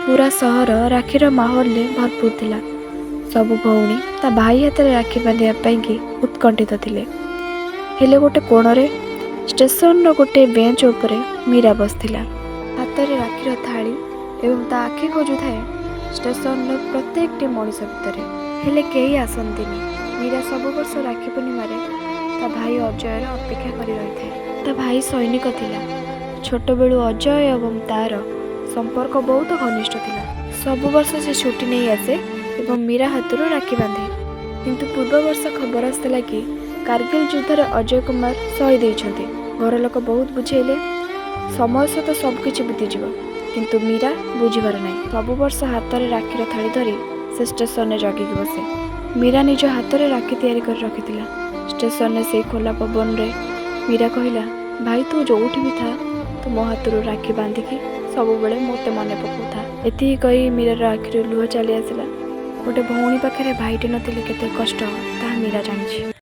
पूरा सहर राखीर माहौल भरपूर थिला। सबु भौणी ता भाई हाथ में राखी बांधियापाई उत्कंठित थिले। हेले गोटे कोणरे स्टेशन गोटे बेंच उपरे मीरा बसथिला। हाथ में राखीर थाली एवं ता आखि खोजुए स्टेशन प्रत्येक मनीष भितर। हेले कहीं आसंतीनि। मीरा सब वर्ष राखी पूर्णिमार ता भाई अजयर अपेक्षा कर रही था। ता भाई सैनिक थिला। छोट बेलू अजय एवं तार संपर्क बहुत घनिष्ठ थिला। सब वर्ष से छुट्टी नहीं आसे एवं मीरा हाथरू राखी बांधे। किंतु पूर्व वर्ष खबर आसला कि कारगिल युद्ध अजय कुमार शहीद होती। घर लोक बहुत बुझेले समय सहित सबकि बीतीज किंतु मीरा बुझीबार ना। सब वर्ष हाथ में राखीर थाली धरी से स्टेशन में जगिकी बसे। मीरा निज हाथ में राखी तैयारी कर रखी। स्टेशन में से खोला पवन रे मीरा कहला, भाई तू जोठी भी था तू मो हाथरू राखी बांधिकी सब बेले मत मन पकाउथा। एति कही मीरार आखिर लुह चली आसला। गोटे भौणी पाखे भाईटे नथिले केते कष्ट ताहा मीरा जानिछि।